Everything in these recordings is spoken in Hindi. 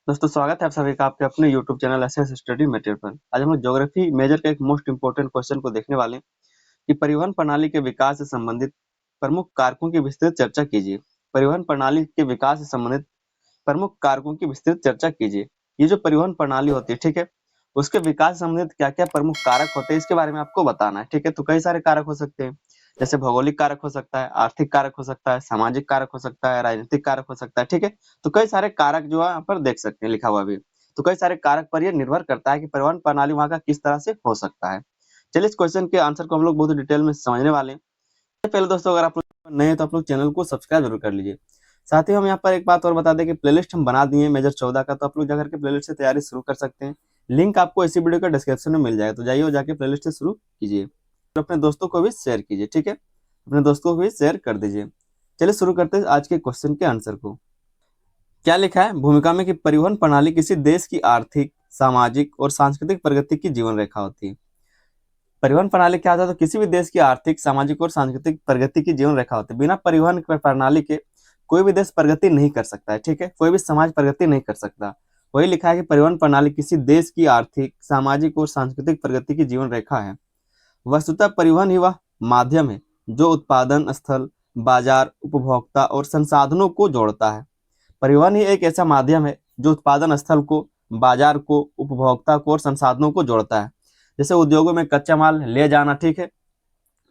दोस्तों स्वागत है आप सभी का आपके अपने YouTube channel SS study material पर। आज हम लोग ज्योग्राफी मेजर का एक मोस्ट इंपोर्टेंट क्वेश्चन को देखने वाले हैं कि परिवहन प्रणाली के विकास से संबंधित प्रमुख कारकों की विस्तृत चर्चा कीजिए। परिवहन प्रणाली के विकास से संबंधित प्रमुख कारकों की विस्तृत चर्चा कीजिए। ये जो परिवहन प्रणाली होती है, ठीक है, उसके विकास से संबंधित क्या क्या प्रमुख कारक होते हैं इसके बारे में आपको बताना है। ठीक है, तो कई सारे कारक हो सकते हैं, जैसे भौगोलिक कारक हो सकता है, आर्थिक कारक हो सकता है, सामाजिक कारक हो सकता है, राजनीतिक कारक हो सकता है। ठीक है, तो कई सारे कारक जो है यहाँ पर देख सकते हैं लिखा हुआ भी। तो कई सारे कारक पर यह निर्भर करता है कि परिवहन प्रणाली वहाँ का किस तरह से हो सकता है। चलिए इस क्वेश्चन के आंसर को हम लोग बहुत डिटेल में समझने वाले हैं। पहले दोस्तों अगर आप लोग नए हैं तो आप लोग चैनल को सब्सक्राइब जरूर कर लीजिए। साथ ही हम यहाँ पर एक बात और बता दें कि प्लेलिस्ट हम बना दिए मेजर 14 का, तो आप लोग जाकर के प्लेलिस्ट से तैयारी शुरू कर सकते हैं। लिंक आपको इसी वीडियो का डिस्क्रिप्शन में मिल जाएगा, तो जाइए और जाके प्लेलिस्ट से शुरू कीजिए और अपने दोस्तों को भी शेयर कीजिए। ठीक है, अपने दोस्तों को भी शेयर कर दीजिए। चलिए शुरू करते हैं आज के क्वेश्चन के आंसर को। क्या लिखा है भूमिका में कि परिवहन प्रणाली किसी देश की आर्थिक, सामाजिक और सांस्कृतिक प्रगति की जीवन रेखा होती है। परिवहन प्रणाली क्या होता है, तो किसी भी देश की आर्थिक, सामाजिक और सांस्कृतिक प्रगति की जीवन रेखा होती है। बिना परिवहन प्रणाली के कोई भी देश प्रगति नहीं कर सकता है। ठीक है, कोई भी समाज प्रगति नहीं कर सकता। वही लिखा है कि परिवहन प्रणाली किसी देश की आर्थिक, सामाजिक और सांस्कृतिक प्रगति की जीवन रेखा है। वस्तुतः परिवहन ही वह माध्यम है जो उत्पादन स्थल, बाजार, उपभोक्ता और संसाधनों को जोड़ता है। परिवहन ही एक ऐसा माध्यम है जो उत्पादन स्थल को, बाजार को, उपभोक्ता को और संसाधनों को जोड़ता है। जैसे उद्योगों में कच्चा माल ले जाना, ठीक है,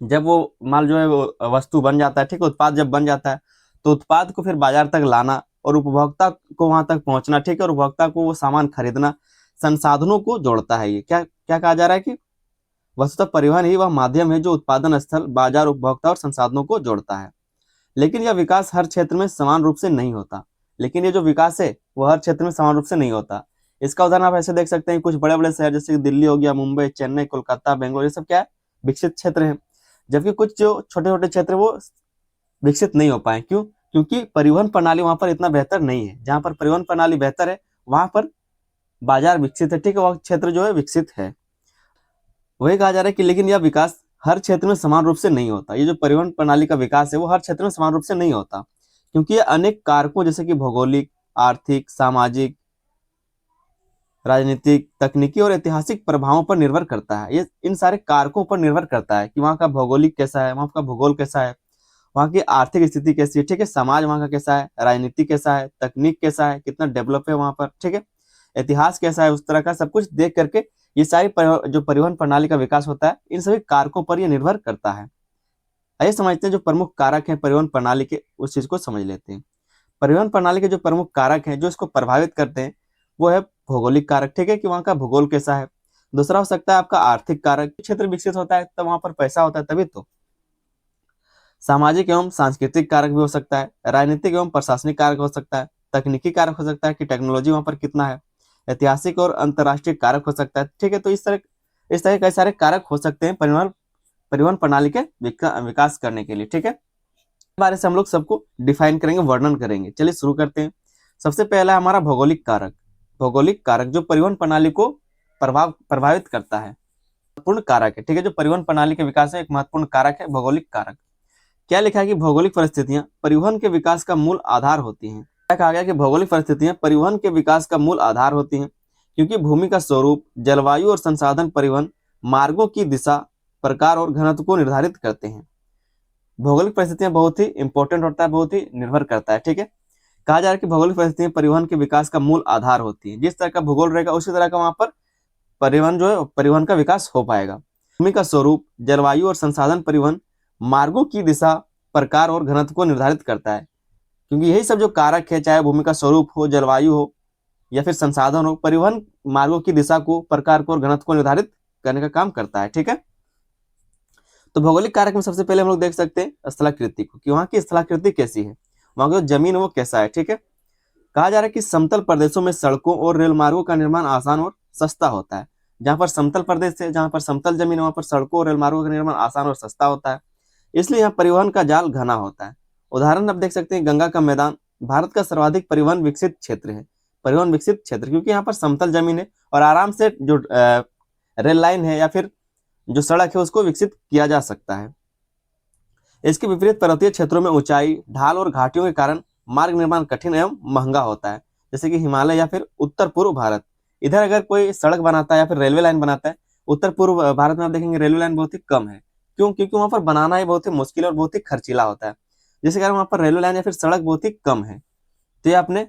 जब वो माल जो है वो वस्तु बन जाता है, ठीक है, उत्पाद जब बन जाता है तो उत्पाद को फिर बाजार तक लाना और उपभोक्ता को वहां तक पहुंचना, ठीक है, और उपभोक्ता को वो सामान खरीदना, संसाधनों को जोड़ता है। ये क्या क्या कहा जा रहा है कि वस्तुतः परिवहन ही वह माध्यम है जो उत्पादन स्थल, बाजार, उपभोक्ता और संसाधनों को जोड़ता है। लेकिन यह विकास हर क्षेत्र में समान रूप से नहीं होता। लेकिन ये जो विकास है वो हर क्षेत्र में समान रूप से नहीं होता। इसका उदाहरण आप ऐसे देख सकते हैं, कुछ बड़े बड़े शहर जैसे दिल्ली हो गया, मुंबई, चेन्नई, कोलकाता, बेंगलोर, ये सब क्या है, विकसित क्षेत्र है। जबकि कुछ जो छोटे छोटे क्षेत्र वो विकसित नहीं हो पाए। क्यों? क्योंकि परिवहन प्रणाली वहां पर इतना बेहतर नहीं है। जहां पर परिवहन प्रणाली बेहतर है वहां पर बाजार विकसित है, ठीक है, वह क्षेत्र जो है विकसित है। वही कहा जा रहा है कि लेकिन यह विकास हर क्षेत्र में समान रूप से नहीं होता। ये जो परिवहन प्रणाली का विकास है वो हर क्षेत्र में समान रूप से नहीं होता, क्योंकि ये अनेक कारकों जैसे कि भौगोलिक, आर्थिक, सामाजिक, राजनीतिक, तकनीकी और ऐतिहासिक प्रभावों पर निर्भर करता है। ये इन सारे कारकों पर निर्भर करता है कि वहाँ का भौगोलिक कैसा है, वहाँ का भूगोल कैसा है, वहाँ की आर्थिक स्थिति कैसी है, ठीक है, समाज वहाँ का कैसा है, राजनीति कैसा है, तकनीक कैसा है, कितना डेवलप है वहाँ पर, ठीक है, इतिहास कैसा है, उस तरह का सब कुछ देख करके ये सारी जो परिवहन प्रणाली का विकास होता है इन सभी कारकों पर यह निर्भर करता है। आइए समझते हैं जो प्रमुख कारक हैं परिवहन प्रणाली के, उस चीज को समझ लेते हैं। परिवहन प्रणाली के जो प्रमुख कारक हैं जो इसको प्रभावित करते हैं वो है भौगोलिक कारक, ठीक है, कि वहाँ का भूगोल कैसा है। दूसरा हो सकता है आपका आर्थिक कारक, क्षेत्र विकसित होता है तब वहां पर पैसा होता है तभी तो। सामाजिक एवं सांस्कृतिक कारक भी हो सकता है, राजनीतिक एवं प्रशासनिक कारक हो सकता है, तकनीकी कारक हो सकता है कि टेक्नोलॉजी वहां पर कितना है, ऐतिहासिक और अंतर्राष्ट्रीय कारक हो सकता है, ठीक है। तो इस तरह कई सारे कारक हो सकते हैं परिवहन परिवहन प्रणाली के विकास करने के लिए, ठीक है। इस बारे से हम लोग सबको डिफाइन करेंगे, वर्णन करेंगे। चलिए शुरू करते हैं। सबसे पहला है हमारा भौगोलिक कारक। भौगोलिक कारक जो परिवहन प्रणाली को प्रभावित करता है, महत्वपूर्ण कारक है, ठीक है। जो परिवहन प्रणाली के विकास में एक महत्वपूर्ण कारक है भौगोलिक कारक। क्या लिखा है कि भौगोलिक परिस्थितियां परिवहन के विकास का मूल आधार होती हैं। क्या कहा गया कि भौगोलिक परिस्थितियां परिवहन के विकास का मूल आधार होती हैं, क्योंकि भूमि का स्वरूप, जलवायु और संसाधन परिवहन मार्गों की दिशा, प्रकार और घनत्व को निर्धारित करते हैं। भौगोलिक परिस्थितियां बहुत ही इंपॉर्टेंट होता है, बहुत ही निर्भर करता है, ठीक है। कहा जा रहा है कि भौगोलिक परिस्थितियां परिवहन के विकास का मूल आधार होती है। जिस तरह का भूगोल रहेगा उसी तरह का वहां पर परिवहन जो है परिवहन का विकास हो पाएगा। भूमि का स्वरूप, जलवायु और संसाधन परिवहन मार्गों की दिशा, प्रकार और घनत्व को निर्धारित करता है, क्योंकि यही सब जो कारक है, चाहे भूमि का स्वरूप हो, जलवायु हो या फिर संसाधन हो, परिवहन मार्गों की दिशा को, प्रकार को और घनत्व को निर्धारित करने का काम करता है, ठीक है। तो भौगोलिक कारक में सबसे पहले हम लोग देख सकते हैं स्थलाकृति को, कि वहां की स्थलाकृति कैसी है, वहां की जमीन वो कैसा है, ठीक है। कहा जा रहा है कि समतल प्रदेशों में सड़कों और रेल मार्गों का निर्माण आसान और सस्ता होता है। जहां पर समतल प्रदेश है, जहां पर समतल जमीन है, वहां पर सड़कों और रेल मार्गों का निर्माण आसान और सस्ता होता है, इसलिए यहाँ परिवहन का जाल घना होता है। उदाहरण आप देख सकते हैं, गंगा का मैदान भारत का सर्वाधिक परिवहन विकसित क्षेत्र है। परिवहन विकसित क्षेत्र क्योंकि यहाँ पर समतल जमीन है और आराम से जो रेल लाइन है या फिर जो सड़क है उसको विकसित किया जा सकता है। इसके विपरीत पर्वतीय क्षेत्रों में ऊंचाई, ढाल और घाटियों के कारण मार्ग निर्माण कठिन एवं महंगा होता है। जैसे कि हिमालय या फिर उत्तर पूर्व भारत, इधर अगर कोई सड़क बनाता है या फिर रेलवे लाइन बनाता है, उत्तर पूर्व भारत में आप देखेंगे रेलवे लाइन बहुत ही कम है। क्यों? क्योंकि वहां पर बनाना ही बहुत ही मुश्किल और बहुत ही खर्चीला होता है, जिसके कारण वहां पर रेलवे लाइन या फिर सड़क बहुत ही कम है। तो ये आपने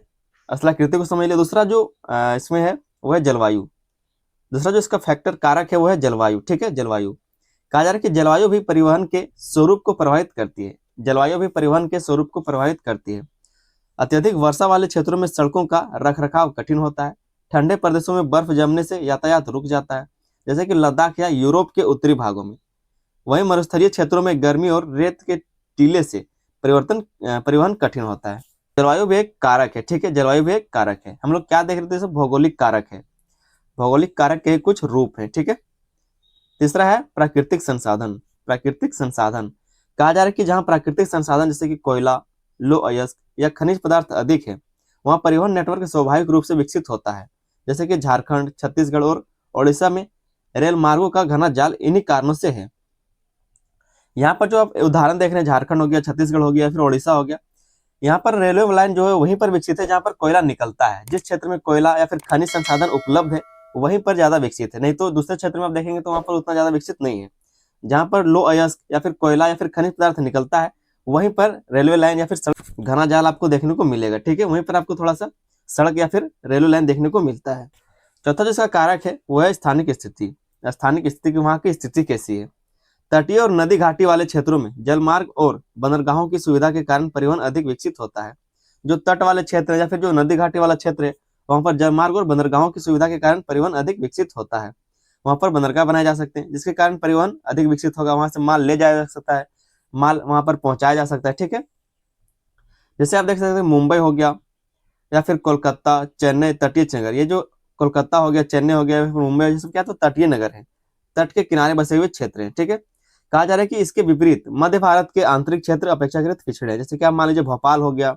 स्थलाकृति को समझ लिया। दूसरा जो इसमें है वो है जलवायु। दूसरा जो इसका फैक्टर कारक है वो है जलवायु। ठीक है, जलवायु कहा जा रहा है कि जलवायु भी परिवहन के स्वरूप को प्रभावित करती है। जलवायु भी परिवहन के स्वरूप को प्रभावित करती है। अत्यधिक वर्षा वाले क्षेत्रों में सड़कों का रखरखाव कठिन होता है। ठंडे प्रदेशों में बर्फ जमने से यातायात रुक जाता है, जैसे कि लद्दाख या यूरोप के उत्तरी भागों में। वहीं मरुस्थलीय क्षेत्रों में गर्मी और रेत के टीले से परिवहन कठिन होता है। जलवायु भी एक कारक है। ठीक है, जलवायु भी एक कारक है। हम लोग क्या देख रहे थे? सब भौगोलिक कारक है। भौगोलिक कारक के कुछ रूप है। ठीक है, तीसरा है प्राकृतिक संसाधन। प्राकृतिक संसाधन कहा जा रहा है कि जहां प्राकृतिक संसाधन जैसे कि कोयला, लौह अयस्क या खनिज पदार्थ अधिक है, वहां परिवहन नेटवर्क स्वाभाविक रूप से विकसित होता है। जैसे कि झारखंड, छत्तीसगढ़ और ओडिशा में रेल मार्गों का घना जाल इन्हीं कारणों से है। यहाँ पर जो आप उदाहरण देख रहे हैं, झारखंड हो गया, छत्तीसगढ़ हो गया, फिर ओडिशा हो गया, यहाँ पर रेलवे लाइन जो है वहीं पर विकसित है जहाँ पर कोयला निकलता है। जिस क्षेत्र में कोयला या फिर खनिज संसाधन उपलब्ध है वहीं पर ज्यादा विकसित है, नहीं तो दूसरे क्षेत्र में आप देखेंगे तो वहां पर उतना ज्यादा विकसित नहीं है। जहां पर लौह अयस्क या फिर कोयला या फिर खनिज पदार्थ निकलता है वहीं पर रेलवे लाइन या फिर सड़क घना जाल आपको देखने को मिलेगा। ठीक है, वहीं पर आपको थोड़ा सा सड़क या फिर रेलवे लाइन देखने को मिलता है। चौथा जो इसका कारक है वो है स्थानिक स्थिति। स्थानिक स्थिति की वहां की स्थिति कैसी है? तटीय और नदी घाटी वाले क्षेत्रों में जलमार्ग और बंदरगाहों की सुविधा के कारण परिवहन अधिक विकसित होता है। जो तट वाले क्षेत्र है या फिर जो नदी घाटी वाला क्षेत्र है वहां पर जलमार्ग और बंदरगाहों की सुविधा के कारण परिवहन अधिक विकसित होता है। वहां पर बंदरगाह बनाए जा सकते हैं जिसके कारण परिवहन अधिक विकसित होगा। वहां से माल ले जाया जा सकता है, माल वहां पर पहुंचाया जा सकता है। ठीक है, जैसे आप देख सकते हैं मुंबई हो गया या फिर कोलकाता, चेन्नई तटीय नगर। ये जो कोलकाता हो गया, चेन्नई हो गया, फिर मुंबई, ये सब क्या तो तटीय नगर है, तट के किनारे बसे हुए क्षेत्र है। ठीक है, कहा जा रहा है कि इसके विपरीत मध्य भारत के आंतरिक क्षेत्र अपेक्षाकृत पिछड़े हैं। जैसे कि आप मान लीजिए भोपाल हो गया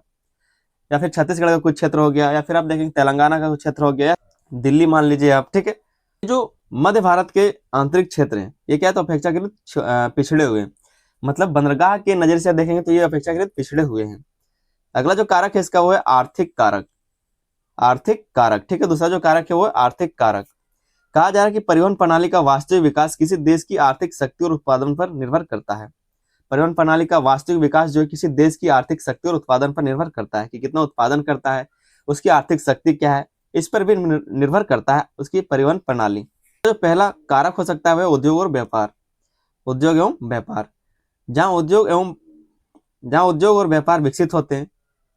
या फिर छत्तीसगढ़ का कुछ क्षेत्र हो गया या फिर आप देखेंगे तेलंगाना का कुछ क्षेत्र हो गया, दिल्ली मान लीजिए आप। ठीक है, जो मध्य भारत के आंतरिक क्षेत्र हैं ये क्या तो अपेक्षाकृत पिछड़े हुए हैं। मतलब बंदरगाह के नजर से आप देखेंगे तो ये अपेक्षाकृत पिछड़े हुए हैं। अगला जो कारक है इसका वो है आर्थिक कारक। आर्थिक कारक, ठीक है, दूसरा जो कारक है वो है आर्थिक कारक। कहा जा रहा है कि परिवहन प्रणाली का वास्तविक विकास किसी देश की आर्थिक शक्ति और उत्पादन पर निर्भर करता है। परिवहन प्रणाली का वास्तविक विकास जो है किसी देश की आर्थिक शक्ति और उत्पादन पर निर्भर करता है कि कितना उत्पादन करता है, उसकी आर्थिक शक्ति क्या है, इस पर भी निर्भर करता है उसकी परिवहन प्रणाली। जो पहला कारक हो सकता है वह उद्योग और व्यापार। उद्योग एवं व्यापार, जहाँ उद्योग और व्यापार विकसित होते हैं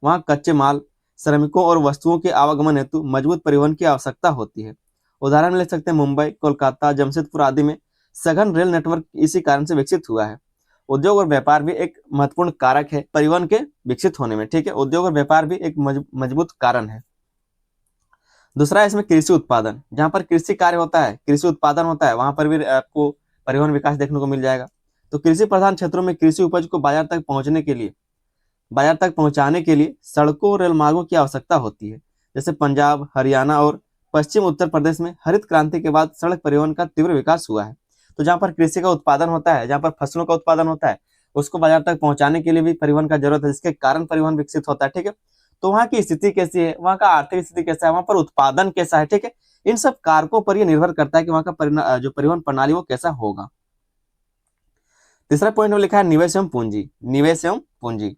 वहाँ कच्चे माल, श्रमिकों और वस्तुओं के आवागमन हेतु मजबूत परिवहन की आवश्यकता होती है। उदाहरण में ले सकते हैं मुंबई, कोलकाता, जमशेदपुर आदि में सघन रेल नेटवर्क इसी कारण से विकसित हुआ है। उद्योग और व्यापार भी एक महत्वपूर्ण कारक है परिवहन के विकसित होने में। ठीक है, उद्योग और व्यापार भी एक मजबूत कारण है। दूसरा है इसमें कृषि उत्पादन। जहां पर कृषि कार्य होता है, कृषि उत्पादन होता है, वहां पर भी आपको परिवहन विकास देखने को मिल जाएगा। तो कृषि प्रधान क्षेत्रों में कृषि उपज को बाजार तक पहुंचाने के लिए सड़कों और रेल मार्गों की आवश्यकता होती है। जैसे पंजाब, हरियाणा और पश्चिम उत्तर प्रदेश में हरित क्रांति के बाद सड़क परिवहन का तीव्र विकास हुआ है। तो जहाँ पर कृषि का उत्पादन होता है, जहाँ पर फसलों का उत्पादन होता है, उसको बाजार तक पहुंचाने के लिए भी परिवहन का जरूरत है, जिसके कारण परिवहन विकसित होता है। ठीक है, तो वहाँ की स्थिति कैसी है, वहाँ का आर्थिक स्थिति कैसा है, वहाँ पर उत्पादन कैसा है। ठीक है, इन सब कारकों पर यह निर्भर करता है कि वहाँ का जो परिवहन प्रणाली वो कैसा होगा। तीसरा पॉइंट में लिखा है निवेश एवं पूंजी। निवेश एवं पूंजी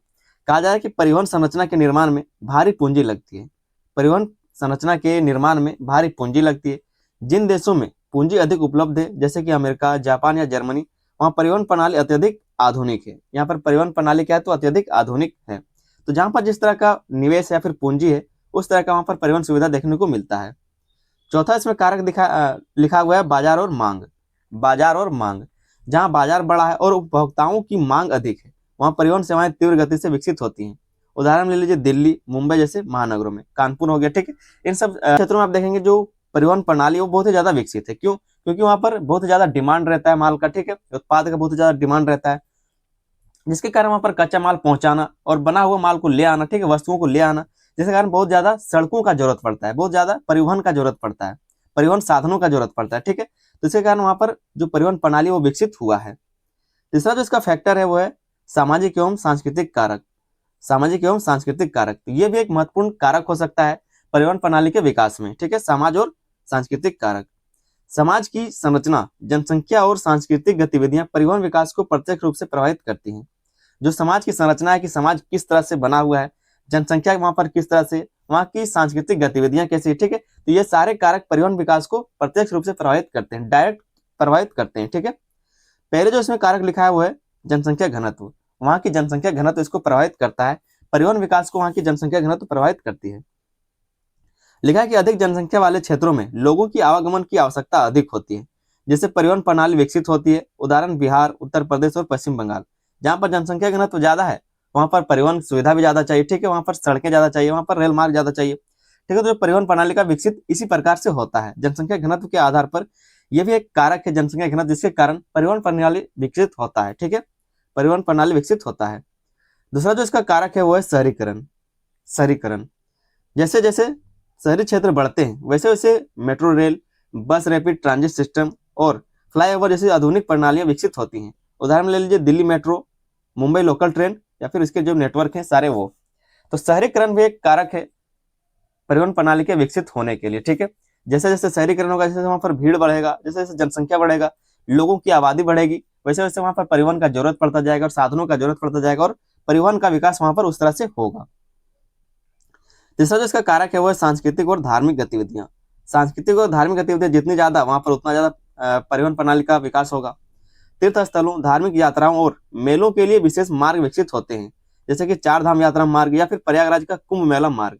कहा जा रहा है कि परिवहन संरचना के निर्माण में भारी पूंजी लगती है। परिवहन संरचना के निर्माण में भारी पूंजी लगती है। जिन देशों में पूंजी अधिक उपलब्ध है जैसे कि अमेरिका, जापान या जर्मनी, वहाँ परिवहन प्रणाली अत्यधिक आधुनिक है। यहाँ पर परिवहन प्रणाली क्या है तो अत्यधिक आधुनिक है। तो जहाँ पर जिस तरह का निवेश या फिर पूंजी है उस तरह का वहाँ पर परिवहन सुविधा देखने को मिलता है। चौथा इसमें कारक लिखा हुआ है बाजार और मांग। बाजार और मांग, जहाँ बाजार बड़ा है और उपभोक्ताओं की मांग अधिक है वहाँ परिवहन सेवाएं तीव्र गति से विकसित होती हैं। उदाहरण ले लीजिए दिल्ली, मुंबई जैसे महानगरों में, कानपुर हो गया। ठीक है, इन सब क्षेत्रों में आप देखेंगे जो परिवहन प्रणाली वो बहुत ही ज्यादा विकसित है। क्यों? क्योंकि वहां पर बहुत ही ज्यादा डिमांड रहता है माल का। ठीक है, उत्पाद का बहुत ही ज्यादा डिमांड रहता है, जिसके कारण वहां पर कच्चा माल पहुंचाना और बना हुआ माल को ले आना, ठीक है, वस्तुओं को ले आना, जिसके कारण बहुत ज्यादा सड़कों का जरूरत पड़ता है, बहुत ज्यादा परिवहन का जरूरत पड़ता है, परिवहन साधनों का जरूरत पड़ता है। ठीक है, तो इसके कारण वहां पर जो परिवहन प्रणाली वो विकसित हुआ है। तीसरा जो इसका फैक्टर है वो है सामाजिक एवं सांस्कृतिक कारक। सामाजिक एवं सांस्कृतिक कारक, तो ये भी एक महत्वपूर्ण कारक हो सकता है परिवहन प्रणाली के विकास में, ठीक है। समाज और सांस्कृतिक कारक, समाज की संरचना, जनसंख्या और सांस्कृतिक गतिविधियां परिवहन विकास को प्रत्यक्ष रूप से प्रभावित करती हैं। जो समाज की संरचना है कि समाज किस तरह से बना हुआ है, जनसंख्या वहां पर किस तरह से, वहां की सांस्कृतिक गतिविधियां कैसी, ठीक है। तो ये सारे कारक परिवहन विकास को प्रत्यक्ष रूप से प्रभावित करते हैं, डायरेक्ट प्रभावित करते हैं, ठीक है। पहले जो इसमें कारक लिखा है वो है जनसंख्या घनत्व। वहां की जनसंख्या घनत्व इसको प्रभावित करता है, परिवहन विकास को वहां की जनसंख्या घनत्व प्रभावित करती है। लिखा है कि अधिक जनसंख्या वाले क्षेत्रों में लोगों की आवागमन की आवश्यकता अधिक होती है, जिससे परिवहन प्रणाली विकसित होती है। उदाहरण बिहार, उत्तर प्रदेश और पश्चिम बंगाल। जहां पर जनसंख्या घनत्व ज्यादा है वहां पर परिवहन सुविधा भी ज्यादा चाहिए, ठीक है। वहां पर सड़कें ज्यादा चाहिए, वहां पर रेल मार्ग ज्यादा चाहिए, ठीक है। तो परिवहन प्रणाली का विकसित इसी प्रकार से होता है, जनसंख्या घनत्व के आधार पर। यह भी एक कारक है जनसंख्या घनत्व, जिसके कारण परिवहन प्रणाली विकसित होता है, ठीक है। परिवहन प्रणाली विकसित होता है। दूसरा जो इसका कारक है वो है शहरीकरण। शहरीकरण, जैसे जैसे शहरी क्षेत्र बढ़ते हैं वैसे वैसे मेट्रो रेल, बस रैपिड ट्रांजिट सिस्टम और फ्लाईओवर जैसी आधुनिक प्रणालियां विकसित होती हैं। उदाहरण ले लीजिए Delhi metro, Mumbai local train या फिर इसके जो नेटवर्क हैं सारे वो। तो शहरीकरण भी एक कारक है परिवहन प्रणाली के विकसित होने के लिए, ठीक है। जैसे जैसे शहरीकरण होगा, जैसे वहां पर भीड़ बढ़ेगा, जैसे जैसे जनसंख्या बढ़ेगा, लोगों की आबादी बढ़ेगी, वैसे वैसे वहां पर परिवहन का जरूरत पड़ता जाएगा और साधनों का जरूरत पड़ता जाएगा और परिवहन का विकास वहां पर उस तरह से होगा। तीसरा जो इसका कारक है वो है सांस्कृतिक और धार्मिक गतिविधियां। सांस्कृतिक और धार्मिक गतिविधियां जितनी ज्यादा वहां पर उतना ज्यादा परिवहन प्रणाली का विकास होगा। तीर्थ स्थलों, धार्मिक यात्राओं और मेलों के लिए विशेष मार्ग विकसित होते हैं, जैसे कि चार धाम यात्रा मार्ग या फिर प्रयागराज का कुंभ मेला मार्ग।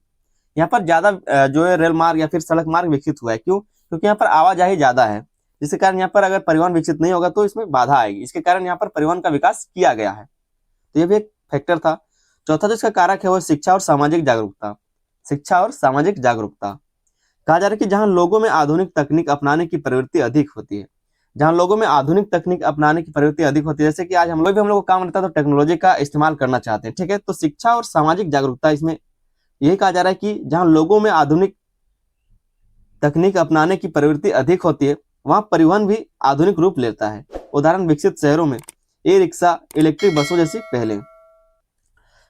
यहाँ पर ज्यादा जो है रेल मार्ग या फिर सड़क मार्ग विकसित हुआ है। क्यों? क्योंकि यहाँ पर आवाजाही ज्यादा है, जिसके कारण यहाँ पर अगर परिवहन विकसित नहीं होगा तो इसमें बाधा आएगी। इसके कारण यहाँ पर परिवहन का विकास किया गया है, तो ये भी एक फैक्टर था। चौथा जो इसका कारक है वो शिक्षा और सामाजिक जागरूकता। शिक्षा और सामाजिक जागरूकता, कहा जा रहा है कि जहां लोगों में आधुनिक तकनीक अपनाने की प्रवृत्ति अधिक होती है, जहां लोगों में आधुनिक तकनीक अपनाने की प्रवृत्ति अधिक होती है, जैसे कि आज हम लोग को काम रहता है तो टेक्नोलॉजी का इस्तेमाल करना चाहते हैं, ठीक है। तो शिक्षा और सामाजिक जागरूकता, इसमें यही कहा जा रहा है कि जहां लोगों में आधुनिक तकनीक अपनाने की प्रवृत्ति अधिक होती है वहां परिवहन भी आधुनिक रूप लेता है। उदाहरण विकसित शहरों में ई रिक्शा, इलेक्ट्रिक बसों जैसी पहले।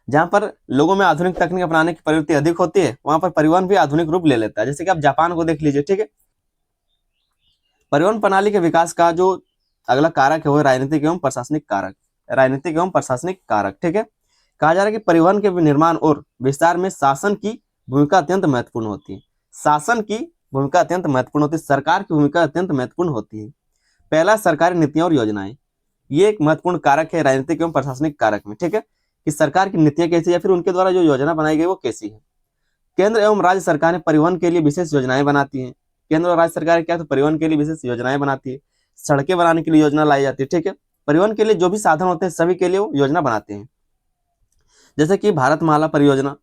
जहां पर लोगों में आधुनिक तकनीक अपनाने की प्रवृत्ति अधिक होती है वहां पर परिवहन भी आधुनिक रूप ले लेता है। जैसे कि आप जापान को देख लीजिए, ठीक है। परिवहन प्रणाली के विकास का जो अगला कारक है वो राजनीतिक एवं प्रशासनिक कारक। राजनीतिक एवं प्रशासनिक कारक, ठीक है। कहा जा रहा है कि परिवहन के निर्माण और विस्तार में शासन की भूमिका अत्यंत महत्वपूर्ण होती है। शासन की भूमिका अत्यंत महत्वपूर्ण होती है, सरकार की भूमिका अत्यंत महत्वपूर्ण होती है। पहला, सरकारी नीतियां और योजनाएं। ये एक महत्वपूर्ण कारक है राजनीतिक एवं प्रशासनिक कारक में, ठीक है, कि सरकार की नीतियां कैसी या फिर उनके द्वारा जो योजना बनाई गई वो कैसी है। केंद्र एवं राज्य सरकारें परिवहन के लिए विशेष योजनाएं बनाती हैं। केंद्र और राज्य सरकार क्या तो परिवहन के लिए विशेष योजनाएं बनाती है। सड़कें बनाने के लिए योजना लाई जाती है, ठीक है। परिवहन के लिए जो भी साधन होते हैं सभी के लिए वो योजना बनाते हैं, जैसे कि भारतमाला परियोजना,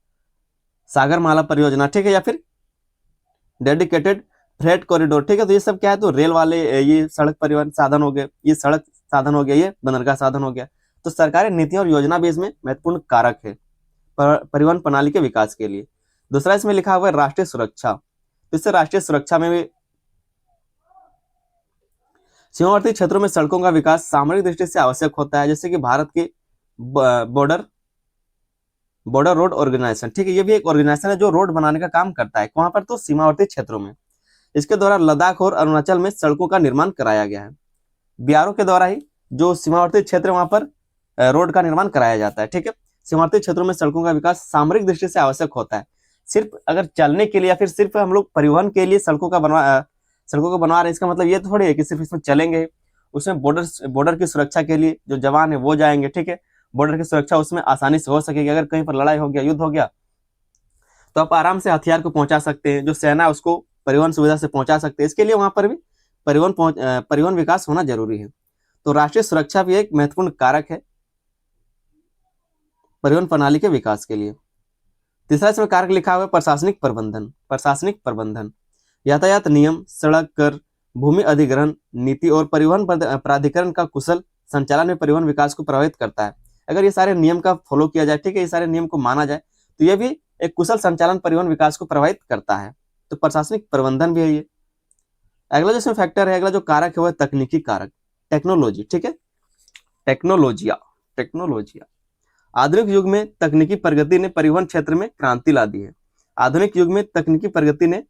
सागरमाला परियोजना, ठीक है, या फिर डेडिकेटेड फ्रेट कॉरिडोर, ठीक है। तो ये सब क्या है, तो रेल वाले, ये सड़क परिवहन साधन हो गए, ये सड़क साधन हो गया, ये बंदरगाह साधन हो गया। तो सरकारी नीतियां और योजना भी इसमें महत्वपूर्ण कारक है परिवहन प्रणाली के विकास के लिए। दूसरा इसमें लिखा हुआ है राष्ट्रीय सुरक्षा। तो इससे राष्ट्रीय सुरक्षा में भी सीमावर्ती क्षेत्रों में सड़कों का विकास सामरिक दृष्टि से आवश्यक होता है, जैसे कि भारत के बॉर्डर रोड ऑर्गेनाइजेशन, ठीक है। ये भी एक ऑर्गेनाइजेशन है जो रोड बनाने का काम करता है, वहां पर तो सीमावर्ती क्षेत्रों में। इसके द्वारा लद्दाख और अरुणाचल में सड़कों का निर्माण कराया गया है। बीआरओ के द्वारा ही जो सीमावर्ती क्षेत्र वहां पर रोड का निर्माण कराया जाता है, ठीक है। सीमावर्ती क्षेत्रों में सड़कों का विकास सामरिक दृष्टि से आवश्यक होता है। सिर्फ अगर चलने के लिए या फिर सिर्फ हम लोग परिवहन के लिए सड़कों को बनवा रहे हैं, इसका मतलब ये थोड़ी है कि सिर्फ इसमें चलेंगे। उसमें बॉर्डर की सुरक्षा के लिए जो जवान है वो जाएंगे, ठीक है। बॉर्डर की सुरक्षा उसमें आसानी से हो सकेगी। अगर कहीं पर लड़ाई हो गया, युद्ध हो गया, तो आप आराम से हथियार को पहुंचा सकते हैं, जो सेना उसको परिवहन सुविधा से पहुंचा सकते हैं। इसके लिए वहां पर भी परिवहन विकास होना जरूरी है। तो राष्ट्रीय सुरक्षा भी एक महत्वपूर्ण कारक है परिवहन प्रणाली के विकास के लिए। तीसरा इसमें कारक लिखा हुआ है प्रशासनिक प्रबंधन। प्रशासनिक प्रबंधन, यातायात नियम, सड़क कर, भूमि अधिग्रहण नीति और परिवहन प्राधिकरण का कुशल संचालन में परिवहन विकास को प्रभावित करता है। अगर ये सारे नियम का फॉलो किया जाए, ठीक है, ये सारे नियम को माना जाए, तो ये भी एक कुशल संचालन परिवहन विकास को प्रभावित करता है। तो प्रशासनिक प्रबंधन भी है ये। अगला जो इसमें फैक्टर है, अगला जो कारक है वो तकनीकी कारक, टेक्नोलॉजी, ठीक है। टेक्नोलॉजिया आधुनिक युग में तकनीकी प्रगति ने परिवहन क्षेत्र में क्रांति ला दी है। आधुनिक युग में तकनीकी प्रगति ने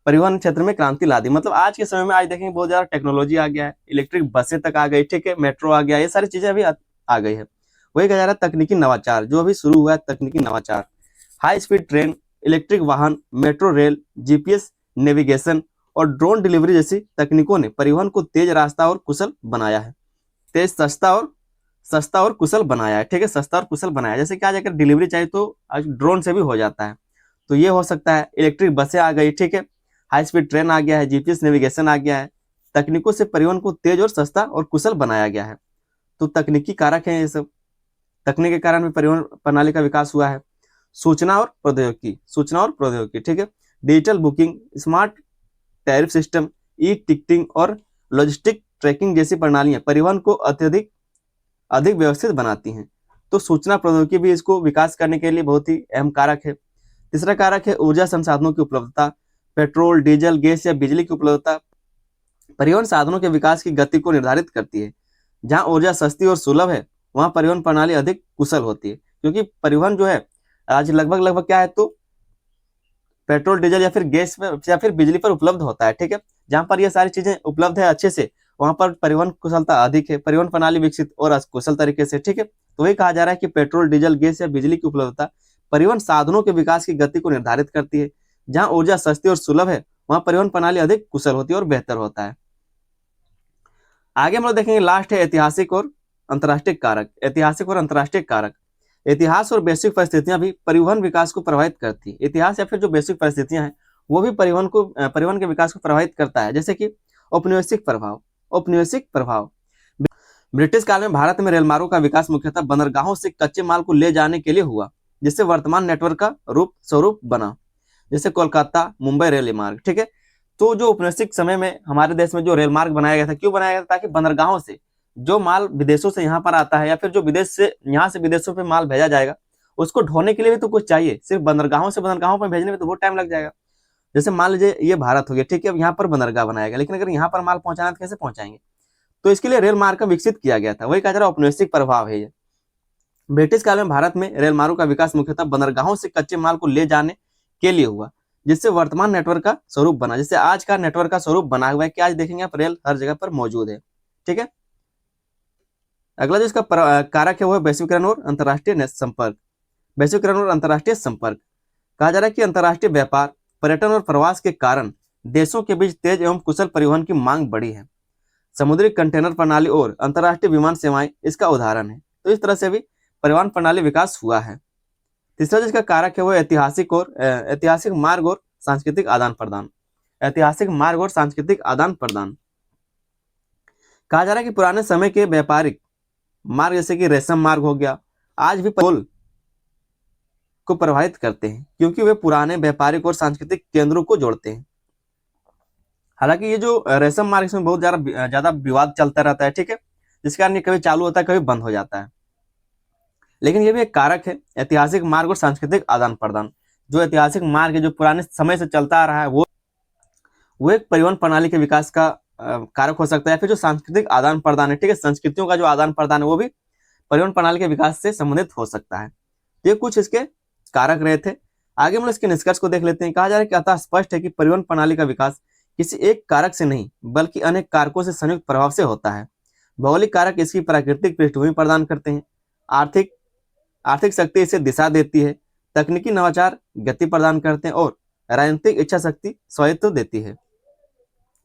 परिवहन क्षेत्र में क्रांति ला दी। मतलब आज के समय में आज देखेंगे बहुत ज्यादा टेक्नोलॉजी आ गया है, इलेक्ट्रिक बसें तक आ गई, ठीक है, मेट्रो आ गया, ये सारी चीजें अभी आ गई है। वही कहा जा रहा है तकनीकी नवाचार, जो अभी शुरू हुआ है तकनीकी नवाचार, हाई स्पीड ट्रेन, इलेक्ट्रिक वाहन, मेट्रो रेल, जीपीएस नेविगेशन और ड्रोन डिलीवरी जैसी तकनीकों ने परिवहन को तेज, रास्ता और कुशल बनाया है। तेज, सस्ता और कुशल बनाया है, ठीक है, सस्ता और कुशल बनाया है। जैसे कि आज अगर डिलीवरी चाहिए तो आज ड्रोन से भी हो जाता है, तो ये हो सकता है। इलेक्ट्रिक बसें आ गई, ठीक है, हाई स्पीड ट्रेन आ गया है, जीपीएस नेविगेशन आ गया है। तकनीकों से परिवहन को तेज और सस्ता और कुशल बनाया गया है। तो तकनीकी कारक है ये सब, तकनीक के कारण भी परिवहन प्रणाली का विकास हुआ है। सूचना और प्रौद्योगिकी, ठीक है, digital booking, smart tariff system, e ticketing और लॉजिस्टिक ट्रैकिंग जैसी प्रणालियां परिवहन को अधिक व्यवस्थित बनाती हैं। तो सूचना प्रौद्योगिकी भी इसको विकास करने के लिए बहुत ही अहम कारक है। तीसरा कारक है ऊर्जा संसाधनों की उपलब्धता। पेट्रोल, डीजल, गैस या बिजली की उपलब्धता परिवहन साधनों के विकास की गति को निर्धारित करती है। जहां ऊर्जा सस्ती और सुलभ है, वहां परिवहन प्रणाली अधिक कुशल होती है, क्योंकि परिवहन जो है आज लगभग क्या है, तो पेट्रोल, डीजल या फिर गैस पर या फिर बिजली पर उपलब्ध होता है, ठीक है। जहां पर ये सारी चीजें उपलब्ध है अच्छे से, वहां पर परिवहन कुशलता अधिक है, परिवहन प्रणाली विकसित और कुशल तरीके से, ठीक है। तो वही कहा जा रहा है कि पेट्रोल, डीजल, गैस या बिजली की उपलब्धता परिवहन साधनों के विकास की गति को निर्धारित करती है। जहां ऊर्जा सस्ती और सुलभ है, वहां परिवहन प्रणाली अधिक कुशल होती है और बेहतर होता है। आगे हम लोग देखेंगे, लास्ट है ऐतिहासिक और अंतर्राष्ट्रीय कारक। ऐतिहासिक और अंतर्राष्ट्रीय कारक, इतिहास और वैश्विक परिस्थितियां भी परिवहन विकास को प्रभावित करती है। इतिहास या फिर जो वैश्विक परिस्थितियां हैं वो भी परिवहन के विकास को प्रभावित करता है। जैसे कि औपनिवेशिक प्रभाव, ब्रिटिश काल में भारत में रेलमार्गों का विकास मुख्यतः बंदरगाहों से कच्चे माल को ले जाने के लिए हुआ, जिससे वर्तमान नेटवर्क का स्वरूप बना, जैसे कोलकाता मुंबई रेल मार्ग, ठीक है। तो जो औपनिवेशिक समय में हमारे देश में जो रेल मार्ग बनाया गया था, क्यों बनाया गया था? ताकि बंदरगाहों से जो माल विदेशों से यहाँ पर आता है या फिर जो यहाँ से विदेशों पे माल भेजा जाएगा, उसको ढोने के लिए भी तो कुछ चाहिए। सिर्फ बंदरगाहों से बंदरगाहों पर भेजने में तो बहुत टाइम लग जाएगा। जैसे मान लीजिए ये भारत हो गया, ठीक है, अब यहाँ पर बंदरगाह बनाया गया, लेकिन अगर यहाँ पर माल पहुंचाना तो कैसे पहुंचाएंगे? तो इसके लिए रेल मार्ग का विकसित किया गया था। वही कहा जा रहा है औपनिवेशिक प्रभाव है ये। ब्रिटिश काल में भारत में रेल मार्गों का विकास मुख्यतः बंदरगाहों से कच्चे माल को ले जाने के लिए हुआ, जिससे वर्तमान नेटवर्क का स्वरूप बना, जिससे आज का नेटवर्क का स्वरूप बना हुआ है कि आज देखेंगे आप रेल हर जगह पर मौजूद है, ठीक है। अगला जो इसका कारक है वो है वैश्वीकरण और अंतर्राष्ट्रीय संपर्क। वैश्वीकरण और अंतर्राष्ट्रीय संपर्क, कहा जा रहा है कि अंतर्राष्ट्रीय व्यापार, पर्यटन और प्रवास के कारण देशों के बीच तेज एवं कुशल परिवहन की मांग बढ़ी है। समुद्री कंटेनर प्रणाली और अंतर्राष्ट्रीय विमान सेवाएं इसका उदाहरण है। तो इस तरह से भी परिवहन प्रणाली विकास हुआ है। तीसरा जिसका कारक है वो ऐतिहासिक मार्ग और सांस्कृतिक आदान प्रदान। ऐतिहासिक मार्ग और सांस्कृतिक आदान प्रदान, कहा जा रहा है कि पुराने समय के व्यापारिक मार्ग जैसे कि रेशम मार्ग हो गया, आज भी पुल को प्रभावित करते हैं, क्योंकि वे पुराने व्यापारिक और सांस्कृतिक केंद्रों को जोड़ते हैं। हालांकि ये जो रेशम मार्ग में बहुत ज्यादा विवाद चलता रहता है, ठीक है, जिस कारण ये कभी चालू होता है कभी बंद हो जाता है। लेकिन ये भी एक कारक है, ऐतिहासिक मार्ग और सांस्कृतिक आदान प्रदान। जो ऐतिहासिक मार्ग है, जो पुराने समय से चलता आ रहा है, वो एक परिवहन प्रणाली के विकास का कारक हो सकता है। फिर जो सांस्कृतिक आदान प्रदान है, ठीक है, संस्कृतियों का जो आदान प्रदान है वो भी परिवहन प्रणाली के विकास से संबंधित हो सकता है। ये कुछ इसके कारक रहे थे। आगे हम इसके निष्कर्ष को देख लेते हैं। कहा जा रहा है कि अतः स्पष्ट है कि परिवहन प्रणाली का विकास किसी एक कारक से नहीं बल्कि अनेक कारकों से संयुक्त प्रभाव से होता है। भौगोलिक कारक इसकी प्राकृतिक पृष्ठभूमि प्रदान करते हैं, आर्थिक शक्ति इसे दिशा देती है, तकनीकी नवाचार गति प्रदान करते हैं और राजनीतिक इच्छा शक्ति स्वायत्त देती है।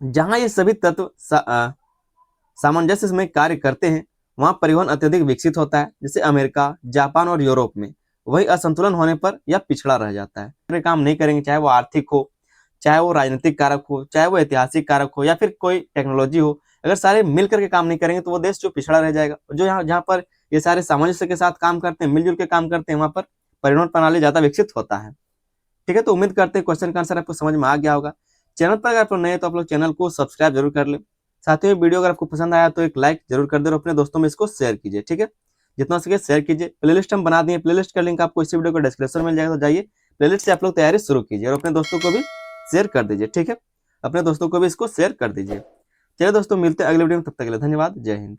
जहां ये सभी तत्व सामंजस्य में कार्य करते हैं, वहां परिवहन अत्यधिक विकसित होता है। जैसे अमेरिका, जापान और यूरोप में वही असंतुलन होने पर यह पिछड़ा रह जाता है। काम नहीं करेंगे, चाहे वो आर्थिक हो, चाहे वो राजनीतिक कारक हो, चाहे वो ऐतिहासिक कारक हो या फिर कोई टेक्नोलॉजी हो, अगर सारे मिलकर के काम नहीं करेंगे तो वो देश जो पिछड़ा रह जाएगा। जो जहाँ पर ये सारे सामंजस्य के साथ काम करते हैं, मिलजुल के काम करते हैं, वहां पर परिवहन प्रणाली ज्यादा विकसित होता है, ठीक है। तो उम्मीद करते हैं क्वेश्चन का आंसर आपको समझ में आ गया होगा। चैनल पर अगर आप लोग नए तो आप लोग चैनल को सब्सक्राइब जरूर कर ले। साथ ही वीडियो अगर आपको पसंद आया तो एक लाइक जरूर कर दे और अपने दोस्तों में इसको शेयर कीजिए, ठीक है। जितना सके शेयर कीजिए। प्लेलिस्ट हम बना दिए, प्लेलिस्ट का लिंक आपको इसी वीडियो को डिस्क्रिप्शन में मिल जाएगा, तो जाइए प्लेलिस्ट से आप लोग तैयारी शुरू कीजिए और अपने दोस्तों को भी शेयर कर दीजिए, ठीक है। अपने दोस्तों को भी इसको शेयर कर दीजिए। चलिए दोस्तों, मिलते हैं अगले वीडियो में, तब तक के लिए धन्यवाद। जय हिंद।